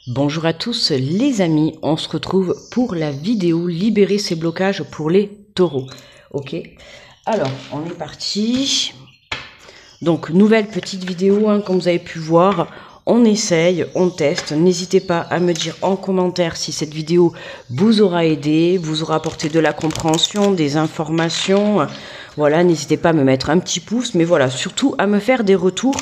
Bonjour à tous les amis, on se retrouve pour la vidéo libérer ses blocages pour les taureaux. Ok, alors on est parti. Donc nouvelle petite vidéo, comme vous avez pu voir, on essaye, on teste. N'hésitez pas à me dire en commentaire si cette vidéo vous aura aidé, vous aura apporté de la compréhension, des informations. Voilà, n'hésitez pas à me mettre un petit pouce, mais voilà, surtout à me faire des retours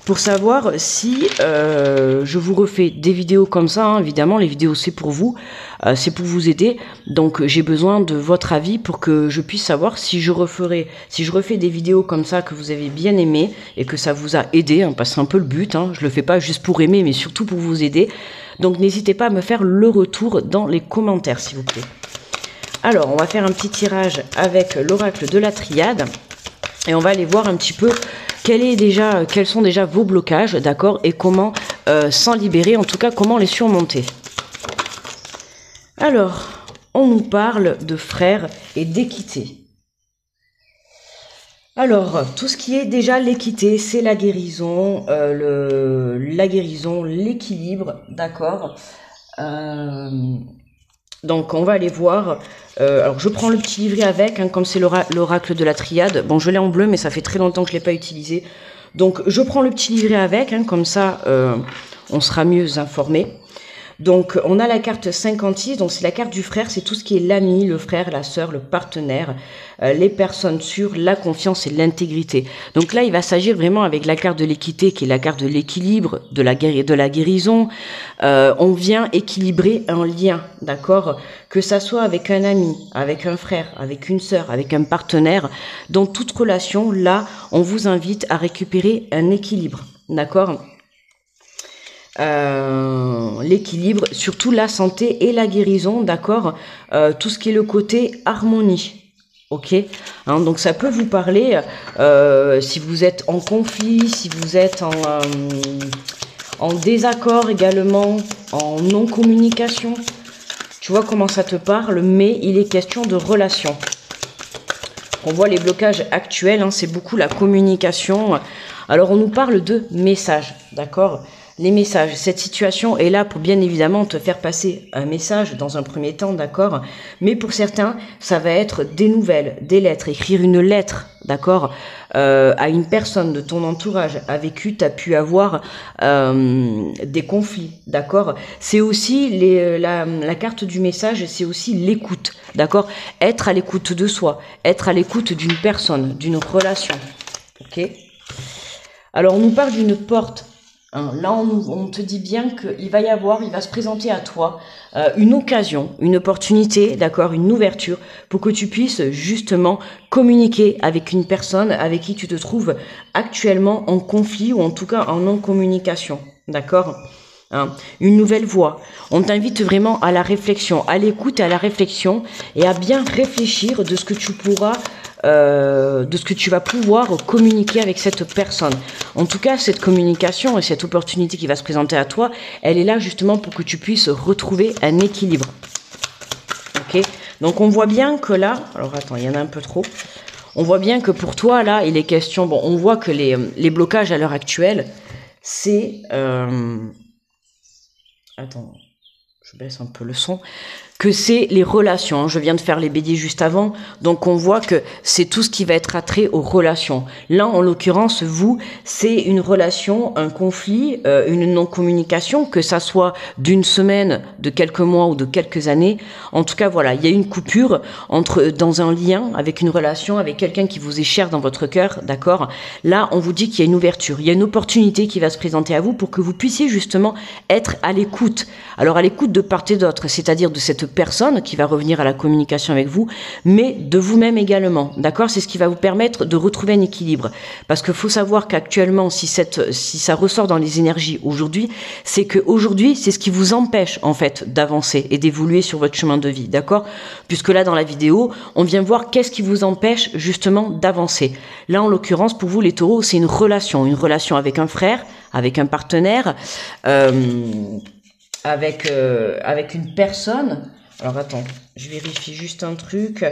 pour savoir si je vous refais des vidéos comme ça. Évidemment, les vidéos c'est pour vous, c'est pour vous aider. Donc j'ai besoin de votre avis pour que je puisse savoir si je refais des vidéos comme ça que vous avez bien aimé et que ça vous a aidé, parce que c'est un peu le but. Je le fais pas juste pour aimer, mais surtout pour vous aider. Donc n'hésitez pas à me faire le retour dans les commentaires, s'il vous plaît. Alors, on va faire un petit tirage avec l'oracle de la triade et on va aller voir un petit peu quels sont déjà vos blocages, d'accord, et comment s'en libérer, en tout cas comment les surmonter. Alors, on nous parle de frères et d'équité. Alors, tout ce qui est déjà l'équité, c'est la guérison, l'équilibre, d'accord. Donc on va aller voir, alors je prends le petit livret avec, comme c'est l'oracle de la triade. Bon, je l'ai en bleu, mais ça fait très longtemps que je ne l'ai pas utilisé. Donc je prends le petit livret avec, comme ça on sera mieux informé. Donc on a la carte 56, donc c'est la carte du frère, c'est tout ce qui est l'ami, le frère, la sœur, le partenaire, les personnes sûres, la confiance et l'intégrité. Donc là il va s'agir vraiment avec la carte de l'équité qui est la carte de l'équilibre, de la guérison. On vient équilibrer un lien, d'accord, que ça soit avec un ami, avec un frère, avec une sœur, avec un partenaire. Dans toute relation, là on vous invite à récupérer un équilibre, d'accord. L'équilibre, surtout la santé et la guérison, d'accord, tout ce qui est le côté harmonie, ok, donc ça peut vous parler si vous êtes en conflit, si vous êtes en désaccord également, en non-communication, tu vois comment ça te parle, mais il est question de relation. On voit les blocages actuels, c'est beaucoup la communication. Alors on nous parle de messages, d'accord. Les messages, cette situation est là pour bien évidemment te faire passer un message dans un premier temps, d'accord. Mais pour certains, ça va être des nouvelles, des lettres, écrire une lettre, d'accord, à une personne de ton entourage avec qui tu as pu avoir des conflits, d'accord. C'est aussi la carte du message, c'est aussi l'écoute, d'accord. Être à l'écoute de soi, être à l'écoute d'une personne, d'une relation, ok. Alors on nous parle d'une porte. Là, on te dit bien qu'il va se présenter à toi une occasion, une opportunité, d'accord, une ouverture pour que tu puisses justement communiquer avec une personne avec qui tu te trouves actuellement en conflit ou en tout cas en non-communication, d'accord. Une nouvelle voie. On t'invite vraiment à la réflexion, à l'écoute et à la réflexion et à bien réfléchir de ce que tu pourras de ce que tu vas pouvoir communiquer avec cette personne. En tout cas, cette communication et cette opportunité qui va se présenter à toi, elle est là justement pour que tu puisses retrouver un équilibre. Ok. Donc on voit bien que là, alors attends, il y en a un peu trop. On voit bien que pour toi là, il est question. Bon, on voit que les blocages à l'heure actuelle, c'est attends, je baisse un peu le son. Que c'est les relations. Je viens de faire les béliers juste avant, donc on voit que c'est tout ce qui va être attrait aux relations. Là, en l'occurrence, vous, c'est une relation, un conflit, une non-communication, que ça soit d'une semaine, de quelques mois ou de quelques années. En tout cas, voilà, il y a une coupure dans un lien avec une relation, avec quelqu'un qui vous est cher dans votre cœur, d'accord. Là, on vous dit qu'il y a une ouverture, il y a une opportunité qui va se présenter à vous pour que vous puissiez justement être à l'écoute. Alors, à l'écoute de part et d'autre, c'est-à-dire de cette personne qui va revenir à la communication avec vous, mais de vous-même également, d'accord. C'est ce qui va vous permettre de retrouver un équilibre, parce qu'il faut savoir qu'actuellement, si ça ressort dans les énergies aujourd'hui, c'est que aujourd'hui, c'est ce qui vous empêche en fait d'avancer et d'évoluer sur votre chemin de vie, d'accord. Puisque là, dans la vidéo, on vient voir qu'est-ce qui vous empêche justement d'avancer. Là, en l'occurrence, pour vous les taureaux, c'est une relation avec un frère, avec un partenaire, avec une personne Alors attends, je vérifie juste un truc.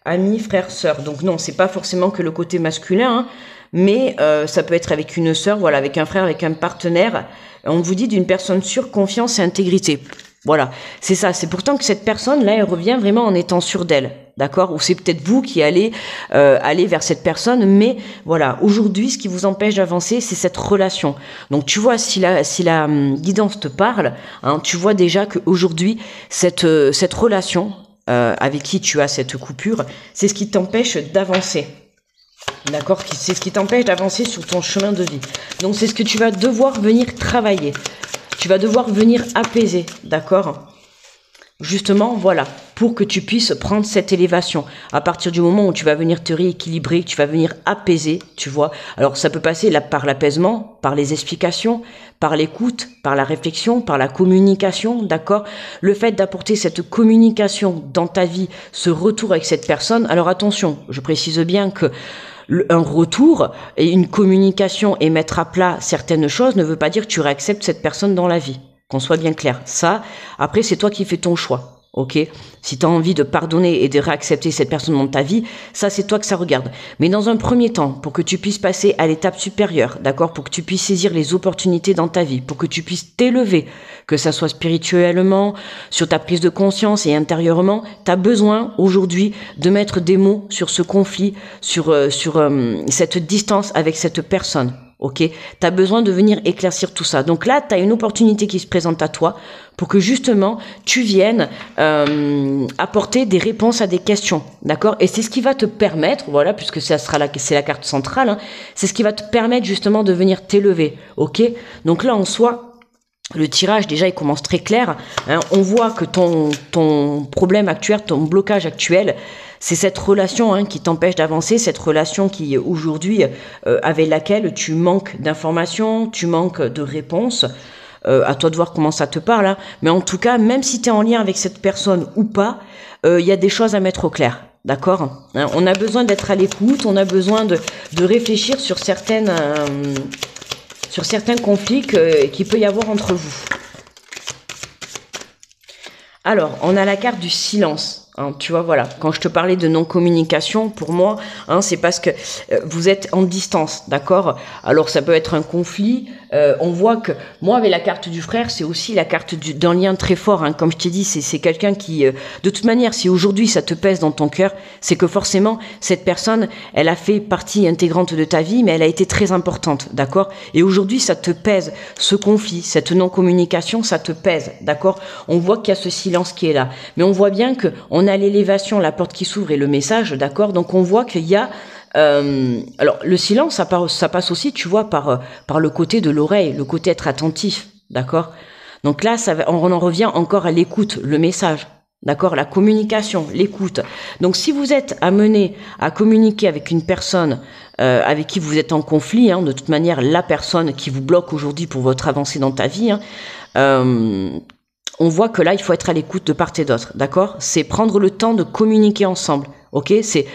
Amis, frères, sœurs. Donc non, c'est pas forcément que le côté masculin, hein, mais ça peut être avec une sœur, voilà, avec un frère, avec un partenaire. On vous dit d'une personne sûre, confiance et intégrité. Voilà, c'est ça. C'est pourtant que cette personne, là, elle revient vraiment en étant sûre d'elle, d'accord? Ou c'est peut-être vous qui allez aller vers cette personne, mais voilà, aujourd'hui, ce qui vous empêche d'avancer, c'est cette relation. Donc, tu vois, si la guidance te parle, hein, tu vois déjà qu'aujourd'hui, cette relation avec qui tu as cette coupure, c'est ce qui t'empêche d'avancer. D'accord? C'est ce qui t'empêche d'avancer sur ton chemin de vie. Donc, c'est ce que tu vas devoir venir travailler. Tu vas devoir venir apaiser, d'accord? Justement, voilà, pour que tu puisses prendre cette élévation. À partir du moment où tu vas venir te rééquilibrer, tu vas venir apaiser, tu vois. Alors, ça peut passer là, par l'apaisement, par les explications, par l'écoute, par la réflexion, par la communication, d'accord? Le fait d'apporter cette communication dans ta vie, ce retour avec cette personne. Alors, attention, je précise bien que un retour et une communication et mettre à plat certaines choses ne veut pas dire que tu réacceptes cette personne dans la vie. Qu'on soit bien clair. Ça, après, c'est toi qui fais ton choix. Ok? Si tu as envie de pardonner et de réaccepter cette personne dans ta vie, ça, c'est toi que ça regarde. Mais dans un premier temps, pour que tu puisses passer à l'étape supérieure, d'accord? Pour que tu puisses saisir les opportunités dans ta vie, pour que tu puisses t'élever, que ça soit spirituellement, sur ta prise de conscience et intérieurement, tu as besoin aujourd'hui de mettre des mots sur ce conflit, sur cette distance avec cette personne. Ok, tu as besoin de venir éclaircir tout ça. Donc là, tu as une opportunité qui se présente à toi pour que justement tu viennes apporter des réponses à des questions, d'accord? Et c'est ce qui va te permettre, voilà, puisque c'est la carte centrale, hein, c'est ce qui va te permettre justement de venir t'élever, ok? Donc là, en soi, le tirage, déjà, il commence très clair. Hein. On voit que ton problème actuel, ton blocage actuel, c'est cette relation hein, qui t'empêche d'avancer, cette relation qui, aujourd'hui, avec laquelle tu manques d'informations, tu manques de réponses. À toi de voir comment ça te parle. Hein. Mais en tout cas, même si tu es en lien avec cette personne ou pas, il y a des choses à mettre au clair. D'accord hein. On a besoin d'être à l'écoute, on a besoin de réfléchir sur certains conflits qu'il peut y avoir entre vous. Alors, on a la carte du silence. Hein, tu vois, voilà, quand je te parlais de non-communication, pour moi, hein, c'est parce que vous êtes en distance, d'accord? Alors, ça peut être un conflit. On voit que, moi, avec la carte du frère, c'est aussi la carte d'un lien très fort. Hein, comme je t'ai dit, c'est quelqu'un qui, de toute manière, si aujourd'hui ça te pèse dans ton cœur, c'est que forcément, cette personne, elle a fait partie intégrante de ta vie, mais elle a été très importante, d'accord? Et aujourd'hui, ça te pèse, ce conflit, cette non-communication, ça te pèse, d'accord? On voit qu'il y a ce silence qui est là. Mais on voit bien que on a l'élévation, la porte qui s'ouvre et le message, d'accord? Donc on voit qu'il y a alors le silence, ça passe aussi, tu vois, par le côté de l'oreille, le côté être attentif, d'accord? Donc là, on en revient encore à l'écoute, le message, d'accord? La communication, l'écoute. Donc si vous êtes amené à communiquer avec une personne avec qui vous êtes en conflit, hein, de toute manière, la personne qui vous bloque aujourd'hui pour votre avancée dans ta vie, hein, on voit que là, il faut être à l'écoute de part et d'autre, d'accord? C'est prendre le temps de communiquer ensemble, ok? C'est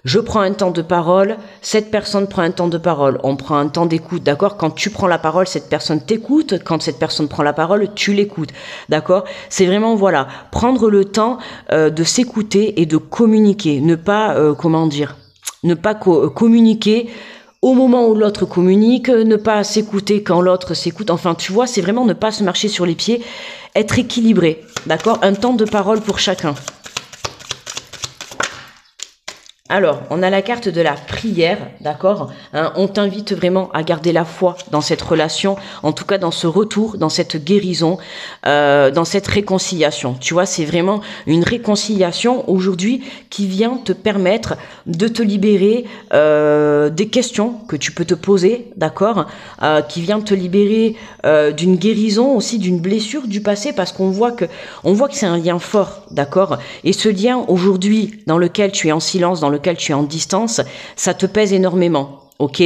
je prends un temps de parole, cette personne prend un temps de parole, on prend un temps d'écoute, d'accord? Quand tu prends la parole, cette personne t'écoute, quand cette personne prend la parole, tu l'écoutes, d'accord? C'est vraiment, voilà, prendre le temps de s'écouter et de communiquer, ne pas, ne pas communiquer au moment où l'autre communique, ne pas s'écouter quand l'autre s'écoute, enfin, tu vois, c'est vraiment ne pas se marcher sur les pieds, être équilibré, d'accord? Un temps de parole pour chacun. Alors, on a la carte de la prière, d'accord hein, on t'invite vraiment à garder la foi dans cette relation, en tout cas dans ce retour, dans cette guérison, dans cette réconciliation. Tu vois, c'est vraiment une réconciliation aujourd'hui qui vient te permettre de te libérer des questions que tu peux te poser, d'accord qui vient te libérer d'une guérison, aussi d'une blessure du passé, parce qu'on voit que c'est un lien fort, d'accord? Et ce lien aujourd'hui dans lequel tu es en silence, dans lequel tu es en distance, ça te pèse énormément, ok?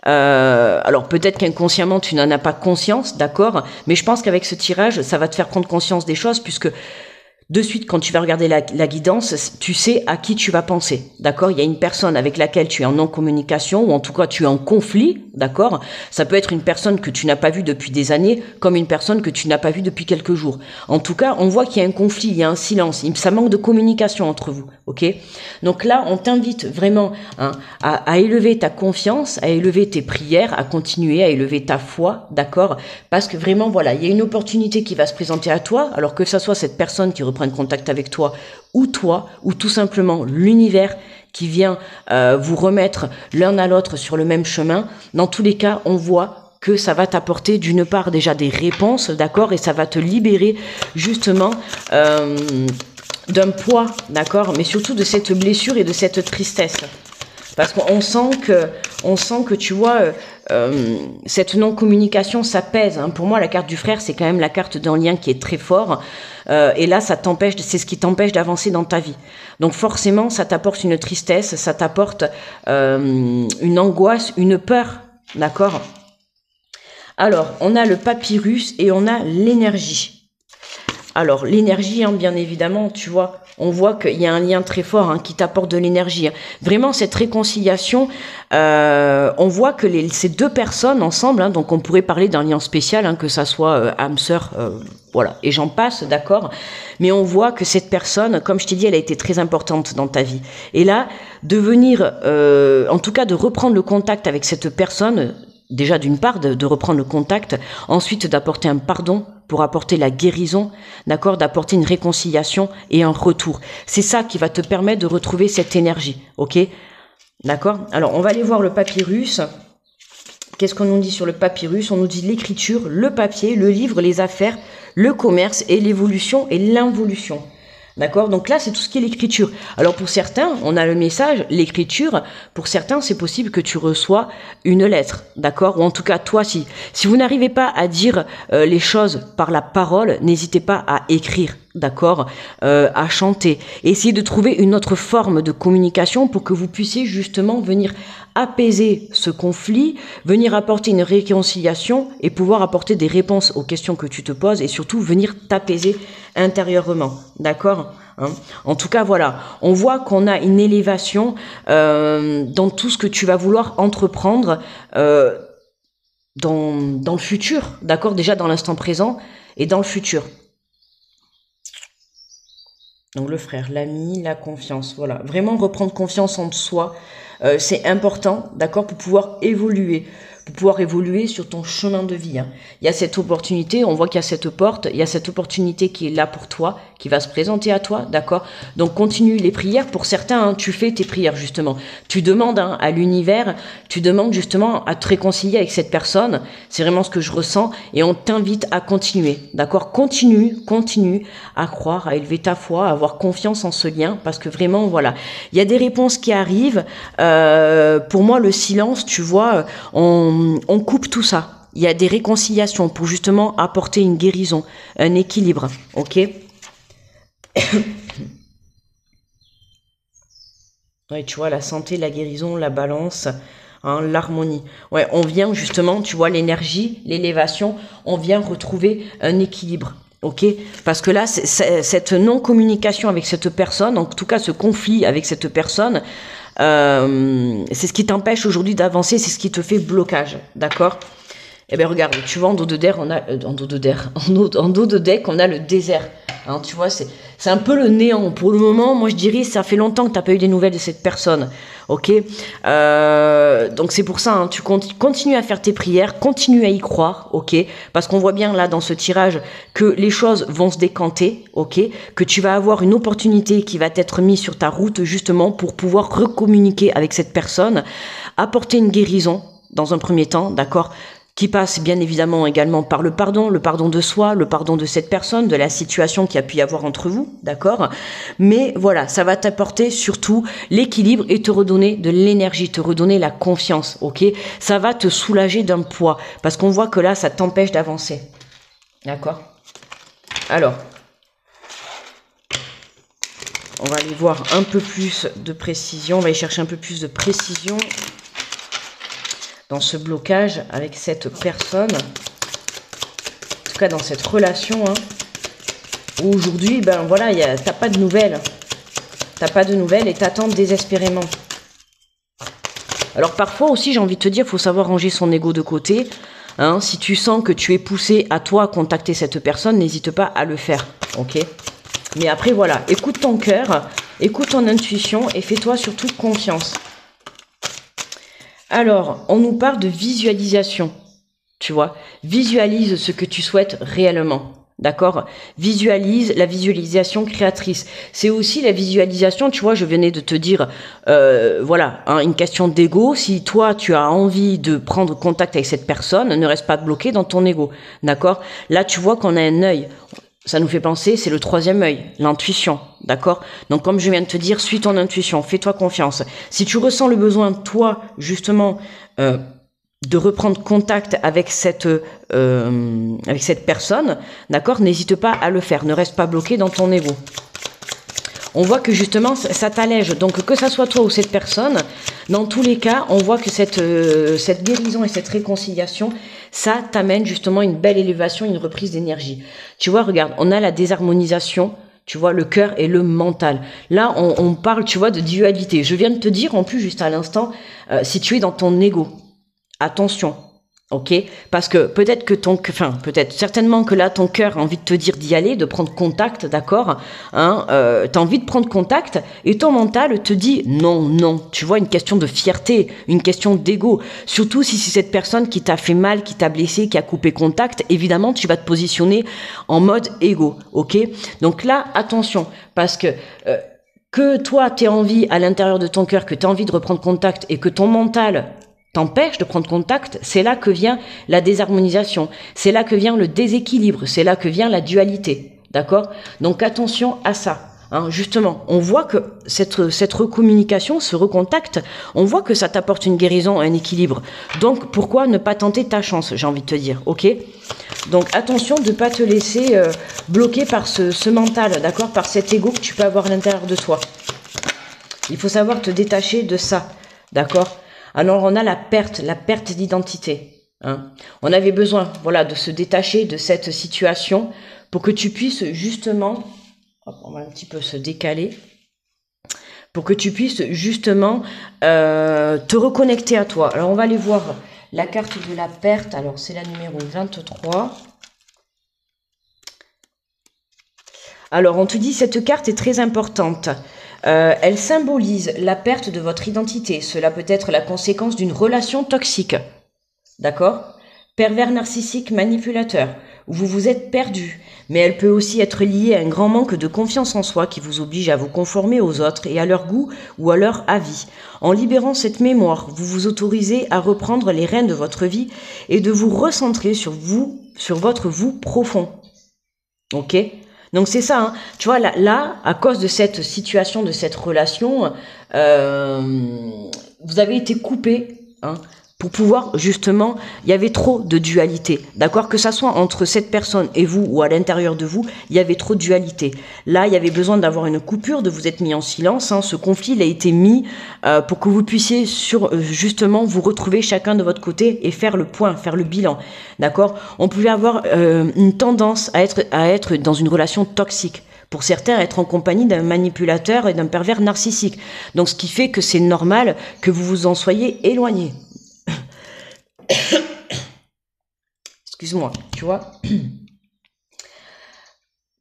Alors peut-être qu'inconsciemment tu n'en as pas conscience, d'accord? Mais je pense qu'avec ce tirage, ça va te faire prendre conscience des choses, puisque de suite, quand tu vas regarder la guidance, tu sais à qui tu vas penser, d'accord? Il y a une personne avec laquelle tu es en non-communication, ou en tout cas tu es en conflit, d'accord? Ça peut être une personne que tu n'as pas vue depuis des années, comme une personne que tu n'as pas vue depuis quelques jours. En tout cas, on voit qu'il y a un conflit, il y a un silence, ça manque de communication entre vous, ok? Donc là, on t'invite vraiment à élever ta confiance, à élever tes prières, à continuer à élever ta foi, d'accord? Parce que vraiment, voilà, il y a une opportunité qui va se présenter à toi, alors que ça soit cette personne qui reprenne contact avec toi, ou tout simplement l'univers qui vient vous remettre l'un à l'autre sur le même chemin. Dans tous les cas, on voit que ça va t'apporter d'une part déjà des réponses, d'accord, et ça va te libérer justement d'un poids, d'accord, mais surtout de cette blessure et de cette tristesse. Parce qu'on sent que tu vois, cette non-communication, ça pèse. Hein. Pour moi, la carte du frère, c'est quand même la carte d'un lien qui est très fort. Et là, ça t'empêche, c'est ce qui t'empêche d'avancer dans ta vie. Donc forcément, ça t'apporte une tristesse, ça t'apporte une angoisse, une peur, d'accord? Alors, on a le papyrus et on a l'énergie. Alors, l'énergie, hein, bien évidemment, tu vois, on voit qu'il y a un lien très fort qui t'apporte de l'énergie. Hein. Vraiment, cette réconciliation, on voit que ces deux personnes ensemble, donc on pourrait parler d'un lien spécial, que ça soit âme sœur, voilà, et j'en passe, d'accord. Mais on voit que cette personne, comme je t'ai dit, elle a été très importante dans ta vie. Et là, de venir, en tout cas, de reprendre le contact avec cette personne, déjà d'une part, de reprendre le contact, ensuite d'apporter un pardon, pour apporter la guérison, d'accord, d'apporter une réconciliation et un retour. C'est ça qui va te permettre de retrouver cette énergie, ok? D'accord? Alors, on va aller voir le papyrus. Qu'est-ce qu'on nous dit sur le papyrus? On nous dit l'écriture, le papier, le livre, les affaires, le commerce et l'évolution et l'involution. D'accord? Donc là, c'est tout ce qui est l'écriture. Alors pour certains, on a le message, l'écriture. Pour certains, c'est possible que tu reçois une lettre. D'accord? Ou en tout cas, toi, si vous n'arrivez pas à dire les choses par la parole, n'hésitez pas à écrire. D'accord? À chanter. Essayez de trouver une autre forme de communication pour que vous puissiez justement venir apaiser ce conflit, venir apporter une réconciliation et pouvoir apporter des réponses aux questions que tu te poses et surtout venir t'apaiser intérieurement, d'accord, hein? En tout cas, voilà, on voit qu'on a une élévation dans tout ce que tu vas vouloir entreprendre dans le futur, d'accord, déjà dans l'instant présent et dans le futur. Donc le frère, l'ami, la confiance, voilà, vraiment reprendre confiance en soi, c'est important, d'accord, pour pouvoir évoluer sur ton chemin de vie. Hein. Il y a cette opportunité, on voit qu'il y a cette porte, il y a cette opportunité qui est là pour toi, qui va se présenter à toi, d'accord? Donc continue les prières. Pour certains, tu fais tes prières justement. Tu demandes à l'univers, tu demandes justement à te réconcilier avec cette personne. C'est vraiment ce que je ressens et on t'invite à continuer, d'accord? Continue à croire, à élever ta foi, à avoir confiance en ce lien parce que vraiment, voilà, il y a des réponses qui arrivent. Pour moi, le silence, tu vois, on coupe tout ça. Il y a des réconciliations pour justement apporter une guérison, un équilibre, ok? Ouais, tu vois, la santé, la guérison, la balance, hein, l'harmonie. Ouais, on vient justement, tu vois, l'énergie, l'élévation, on vient retrouver un équilibre. Ok, parce que là, cette non-communication avec cette personne, en tout cas ce conflit avec cette personne, c'est ce qui t'empêche aujourd'hui d'avancer, c'est ce qui te fait blocage, d'accord? Eh bien regarde, tu vois, en dos de deck, on a le désert. Hein, tu vois, c'est un peu le néant. Pour le moment, moi je dirais, ça fait longtemps que tu n'as pas eu des nouvelles de cette personne. Ok, donc c'est pour ça, hein, tu continues à faire tes prières, continue à y croire, ok, parce qu'on voit bien là dans ce tirage que les choses vont se décanter, ok, que tu vas avoir une opportunité qui va t'être mise sur ta route justement pour pouvoir recommuniquer avec cette personne, apporter une guérison dans un premier temps, d'accord, qui passe bien évidemment également par le pardon de soi, le pardon de cette personne, de la situation qu'il y a pu y avoir entre vous, d'accord? Mais voilà, ça va t'apporter surtout l'équilibre et te redonner de l'énergie, te redonner la confiance, ok? Ça va te soulager d'un poids, parce qu'on voit que là, ça t'empêche d'avancer, d'accord? Alors, on va aller voir un peu plus de précision, on va aller chercher un peu plus de précision dans ce blocage avec cette personne, en tout cas dans cette relation, hein. Où aujourd'hui, ben voilà, t'as pas de nouvelles. T'as pas de nouvelles et t'attends désespérément. Alors parfois aussi, j'ai envie de te dire, il faut savoir ranger son ego de côté. Hein, si tu sens que tu es poussé à toi contacter cette personne, n'hésite pas à le faire. Ok? Mais après, voilà, écoute ton cœur, écoute ton intuition et fais-toi surtout confiance. Alors, on nous parle de visualisation, tu vois. Visualise ce que tu souhaites réellement. D'accord? Visualise la visualisation créatrice. C'est aussi la visualisation, tu vois, je venais de te dire, voilà, hein, une question d'ego. Si toi, tu as envie de prendre contact avec cette personne, ne reste pas bloqué dans ton ego. D'accord? Là, tu vois qu'on a un œil. Ça nous fait penser, c'est le troisième œil, l'intuition. D'accord? Donc, comme je viens de te dire, suis ton intuition, fais-toi confiance. Si tu ressens le besoin, toi, justement, de reprendre contact avec cette personne, d'accord, n'hésite pas à le faire, ne reste pas bloqué dans ton ego. On voit que justement ça t'allège, donc que ça soit toi ou cette personne, dans tous les cas, on voit que cette guérison et cette réconciliation, ça t'amène justement une belle élévation, une reprise d'énergie. Tu vois, regarde, on a la désharmonisation, tu vois, le cœur et le mental. Là, on parle, tu vois, de dualité. Je viens de te dire, en plus, juste à l'instant, si tu es dans ton ego, attention, ok? Parce que peut-être que certainement que là, ton cœur a envie de te dire d'y aller, de prendre contact, d'accord? Hein, t'as envie de prendre contact et ton mental te dit non, non. Tu vois, une question de fierté, une question d'ego. Surtout si c'est cette personne qui t'a fait mal, qui t'a blessé, qui a coupé contact, évidemment, tu vas te positionner en mode ego, ok? Donc là, attention, parce que toi, tu aies envie à l'intérieur de ton cœur, que tu as envie de reprendre contact et que ton mental t'empêche de prendre contact, c'est là que vient la désharmonisation, c'est là que vient le déséquilibre, c'est là que vient la dualité, d'accord? Donc attention à ça. Hein, justement, on voit que cette recommunication, ce recontact, on voit que ça t'apporte une guérison, un équilibre. Donc pourquoi ne pas tenter ta chance, j'ai envie de te dire, ok? Donc attention de ne pas te laisser bloquer par ce mental, d'accord? Par cet ego que tu peux avoir à l'intérieur de toi. Il faut savoir te détacher de ça, d'accord? Alors on a la perte d'identité. Hein. On avait besoin, voilà, de se détacher de cette situation pour que tu puisses justement, hop, on va un petit peu se décaler, pour que tu puisses justement te reconnecter à toi. Alors on va aller voir la carte de la perte. Alors c'est la numéro 23. Alors on te dit cette carte est très importante. Elle symbolise la perte de votre identité. Cela peut être la conséquence d'une relation toxique. D'accord? Pervers narcissique manipulateur, où vous vous êtes perdu. Mais elle peut aussi être liée à un grand manque de confiance en soi qui vous oblige à vous conformer aux autres et à leur goût ou à leur avis. En libérant cette mémoire, vous vous autorisez à reprendre les rênes de votre vie et de vous recentrer sur vous, sur votre vous profond. Ok? Donc c'est ça, hein. Tu vois, là, à cause de cette situation, de cette relation, vous avez été coupé, hein, pour pouvoir, justement, il y avait trop de dualité, d'accord? Que ça soit entre cette personne et vous ou à l'intérieur de vous, il y avait trop de dualité. Là, il y avait besoin d'avoir une coupure, de vous être mis en silence, hein. Ce conflit, il a été mis pour que vous puissiez justement vous retrouver chacun de votre côté et faire le point, faire le bilan, d'accord? On pouvait avoir une tendance à être dans une relation toxique. Pour certains, être en compagnie d'un manipulateur et d'un pervers narcissique. Donc, ce qui fait que c'est normal que vous vous en soyez éloigné. Excuse-moi, tu vois.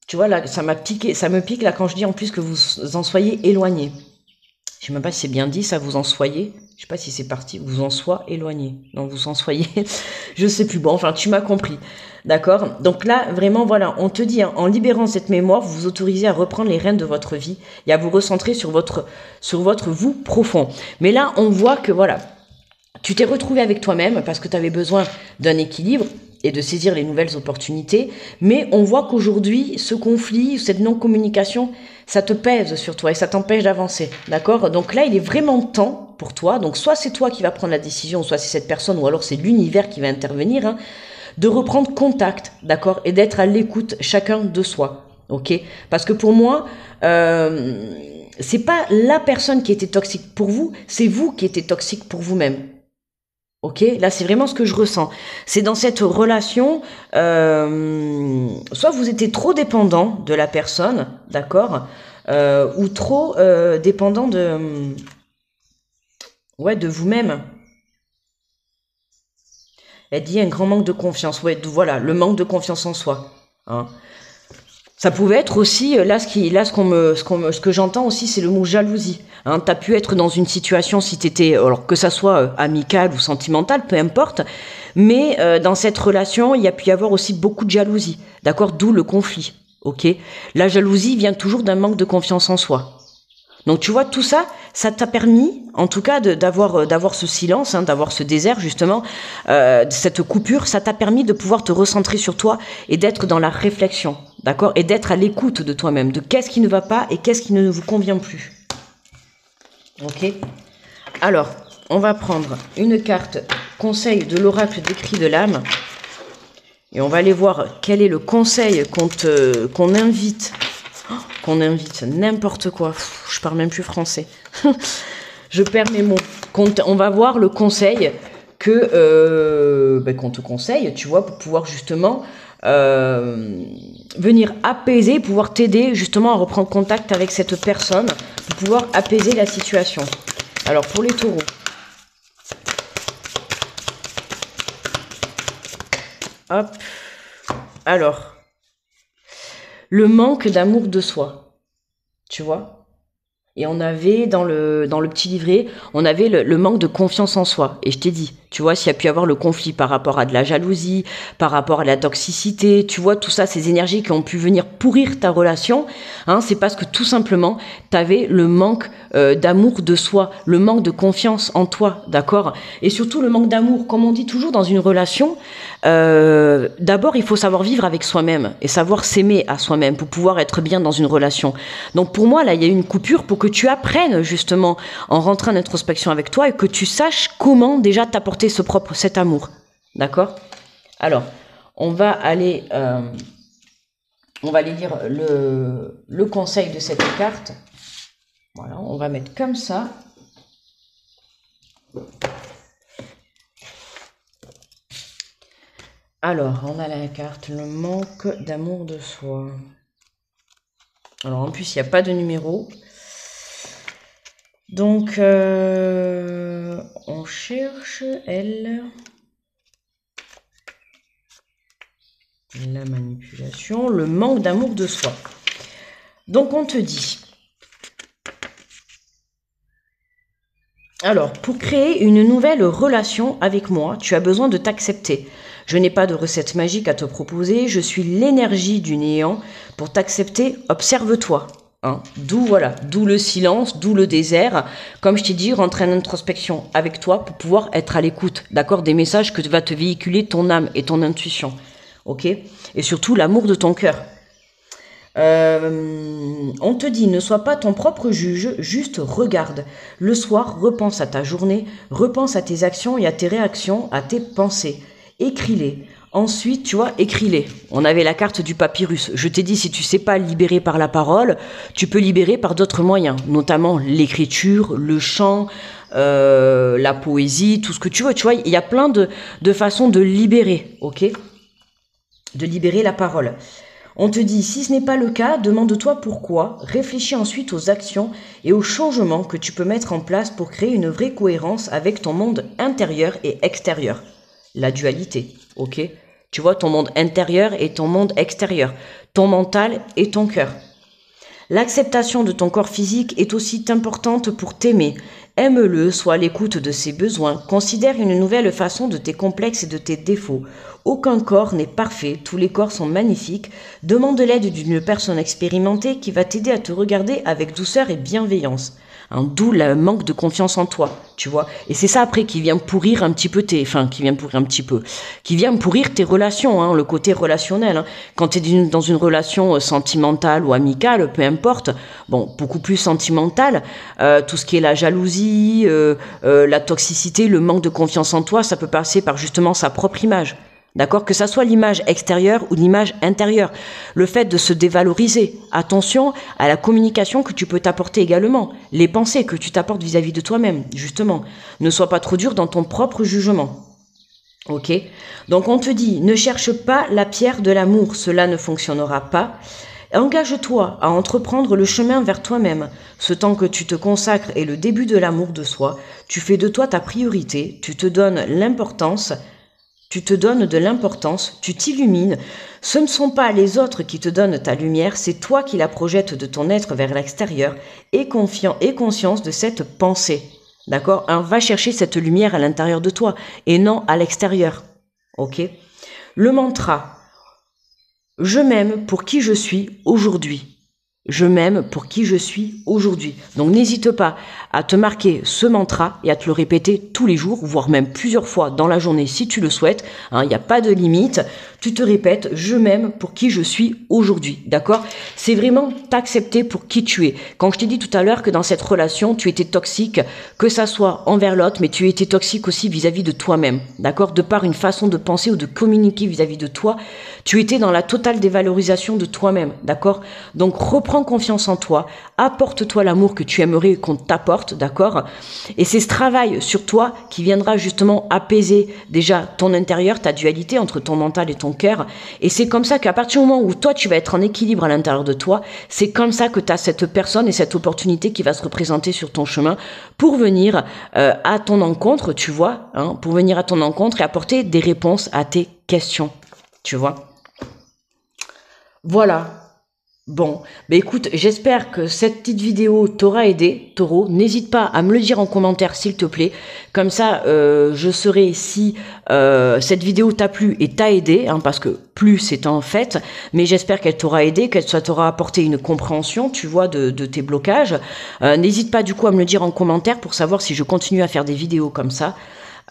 Tu vois, là, ça me pique là quand je dis en plus que vous en soyez éloigné. Je sais même pas si c'est bien dit, ça, vous en soyez. Je sais pas si c'est parti, vous en soyez éloigné. Non, vous en soyez, je sais plus. Bon, enfin, tu m'as compris. D'accord? Donc là, vraiment, voilà, on te dit, hein, en libérant cette mémoire, vous vous autorisez à reprendre les rênes de votre vie et à vous recentrer sur votre vous profond. Mais là, on voit que, voilà, tu t'es retrouvé avec toi-même parce que tu avais besoin d'un équilibre et de saisir les nouvelles opportunités. Mais on voit qu'aujourd'hui, ce conflit, cette non-communication, ça te pèse sur toi et ça t'empêche d'avancer. D'accord? Donc là, il est vraiment temps pour toi. Donc soit c'est toi qui vas prendre la décision, soit c'est cette personne, ou alors c'est l'univers qui va intervenir, hein, de reprendre contact, d'accord? Et d'être à l'écoute chacun de soi. Ok? Parce que pour moi, c'est pas la personne qui était toxique pour vous, c'est vous qui étiez toxique pour vous-même. Ok, là c'est vraiment ce que je ressens. C'est dans cette relation, soit vous étiez trop dépendant de la personne, d'accord, ou trop dépendant de, ouais, de vous-même. Elle dit un grand manque de confiance. Ouais, voilà, le manque de confiance en soi. Hein. Ça pouvait être aussi, ce que j'entends aussi, c'est le mot jalousie. Hein, t'as pu être dans une situation, si t'étais, alors que ça soit amicale ou sentimentale, peu importe, mais dans cette relation, il y a pu y avoir aussi beaucoup de jalousie, d'accord, d'où le conflit, ok. La jalousie vient toujours d'un manque de confiance en soi. Donc tu vois, tout ça, ça t'a permis, en tout cas, d'avoir ce silence, hein, d'avoir ce désert justement, cette coupure, ça t'a permis de pouvoir te recentrer sur toi et d'être dans la réflexion, d'accord, et d'être à l'écoute de toi-même, de qu'est-ce qui ne va pas et qu'est-ce qui ne vous convient plus. Ok. Alors, on va prendre une carte conseil de l'oracle des cris de l'âme et on va aller voir quel est le conseil qu'on invite. Qu'on invite n'importe quoi. Je parle même plus français. Je perds mes mots. On va voir le conseil qu'on te conseille, tu vois, pour pouvoir justement venir apaiser, pouvoir t'aider justement à reprendre contact avec cette personne, pour pouvoir apaiser la situation. Alors pour les taureaux. Hop. Alors. Le manque d'amour de soi. Tu vois ? Et on avait dans le petit livret, on avait le manque de confiance en soi. Et je t'ai dit, tu vois, s'il y a pu y avoir le conflit par rapport à de la jalousie, par rapport à la toxicité, tu vois, tout ça, ces énergies qui ont pu venir pourrir ta relation, hein, c'est parce que tout simplement, tu avais le manque d'amour de soi, le manque de confiance en toi, d'accord ? Et surtout le manque d'amour, comme on dit toujours dans une relation, d'abord il faut savoir vivre avec soi-même et savoir s'aimer à soi-même pour pouvoir être bien dans une relation. Donc pour moi, là, il y a eu une coupure pour que tu apprennes justement en rentrant en introspection avec toi et que tu saches comment déjà t'apporter cet amour. D'accord ? Alors, on va aller lire le conseil de cette carte. Voilà, on va mettre comme ça. Alors, on a la carte, le manque d'amour de soi. Alors, en plus, il n'y a pas de numéro. Donc, on cherche, elle, la manipulation, le manque d'amour de soi. Donc, on te dit, alors, pour créer une nouvelle relation avec moi, tu as besoin de t'accepter. Je n'ai pas de recette magique à te proposer, je suis l'énergie du néant. Pour t'accepter, observe-toi. Hein. D'où le silence, d'où le désert. Comme je t'ai dit, rentre en introspection avec toi pour pouvoir être à l'écoute, d'accord, des messages que va te véhiculer ton âme et ton intuition. Ok ? Et surtout l'amour de ton cœur. On te dit, ne sois pas ton propre juge, juste regarde. Le soir, repense à ta journée, repense à tes actions et à tes réactions, à tes pensées. Écris-les. Ensuite, tu vois, écris-les. On avait la carte du papyrus. Je t'ai dit, si tu sais pas libérer par la parole, tu peux libérer par d'autres moyens, notamment l'écriture, le chant, la poésie, tout ce que tu veux. Tu vois, il y a plein de façons de libérer, ok ? De libérer la parole. On te dit, si ce n'est pas le cas, demande-toi pourquoi, réfléchis ensuite aux actions et aux changements que tu peux mettre en place pour créer une vraie cohérence avec ton monde intérieur et extérieur. La dualité, ok ? Tu vois, ton monde intérieur et ton monde extérieur, ton mental et ton cœur. L'acceptation de ton corps physique est aussi importante pour t'aimer. Aime-le, sois à l'écoute de ses besoins, considère une nouvelle façon de tes complexes et de tes défauts. Aucun corps n'est parfait, tous les corps sont magnifiques. Demande l'aide d'une personne expérimentée qui va t'aider à te regarder avec douceur et bienveillance. Hein, d'où le manque de confiance en toi, tu vois. Et c'est ça après qui vient pourrir un petit peu qui vient pourrir tes relations, hein, le côté relationnel. Hein. Quand tu es dans une relation sentimentale ou amicale, peu importe, bon, beaucoup plus sentimentale, tout ce qui est la jalousie, la toxicité, le manque de confiance en toi, ça peut passer par justement sa propre image. D'accord? Que ça soit l'image extérieure ou l'image intérieure. Le fait de se dévaloriser. Attention à la communication que tu peux t'apporter également. Les pensées que tu t'apportes vis-à-vis de toi-même, justement. Ne sois pas trop dur dans ton propre jugement. Ok? Donc on te dit, ne cherche pas la pierre de l'amour, cela ne fonctionnera pas. Engage-toi à entreprendre le chemin vers toi-même. Ce temps que tu te consacres est le début de l'amour de soi. Tu fais de toi ta priorité, tu te donnes l'importance. Tu te donnes de l'importance, tu t'illumines. Ce ne sont pas les autres qui te donnent ta lumière, c'est toi qui la projettes de ton être vers l'extérieur. Et confiant et conscience de cette pensée. D'accord? Va chercher cette lumière à l'intérieur de toi et non à l'extérieur. Ok? Le mantra. Je m'aime pour qui je suis aujourd'hui. Je m'aime pour qui je suis aujourd'hui. Donc n'hésite pas à te marquer ce mantra et à te le répéter tous les jours, voire même plusieurs fois dans la journée si tu le souhaites. Il n'y a pas de limite. Tu te répètes, je m'aime pour qui je suis aujourd'hui. D'accord? C'est vraiment t'accepter pour qui tu es. Quand je t'ai dit tout à l'heure que dans cette relation, tu étais toxique, que ça soit envers l'autre, mais tu étais toxique aussi vis-à-vis de toi-même. D'accord? De par une façon de penser ou de communiquer vis-à-vis de toi, tu étais dans la totale dévalorisation de toi-même. D'accord? Donc reprends confiance en toi, apporte-toi l'amour que tu aimerais qu'on t'apporte, d'accord? Et c'est ce travail sur toi qui viendra justement apaiser déjà ton intérieur, ta dualité entre ton mental et ton cœur. Et c'est comme ça qu'à partir du moment où toi tu vas être en équilibre à l'intérieur de toi, c'est comme ça que tu as cette personne et cette opportunité qui va se représenter sur ton chemin pour venir à ton encontre, tu vois, pour venir à ton encontre et apporter des réponses à tes questions, tu vois. Voilà. Bon, écoute, j'espère que cette petite vidéo t'aura aidé, Taureau. N'hésite pas à me le dire en commentaire, s'il te plaît. Comme ça, je saurai si cette vidéo t'a plu et t'a aidé, parce que plus c'est en fait. Mais j'espère qu'elle t'aura aidé, qu'elle t'aura apporté une compréhension, tu vois, de tes blocages. N'hésite pas du coup à me le dire en commentaire pour savoir si je continue à faire des vidéos comme ça.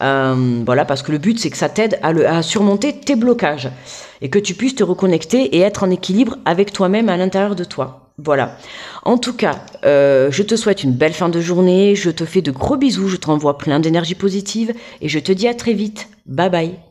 Voilà, parce que le but c'est que ça t'aide à surmonter tes blocages et que tu puisses te reconnecter et être en équilibre avec toi-même à l'intérieur de toi. Voilà. En tout cas, je te souhaite une belle fin de journée, je te fais de gros bisous, je te renvoie plein d'énergie positive et je te dis à très vite. Bye bye.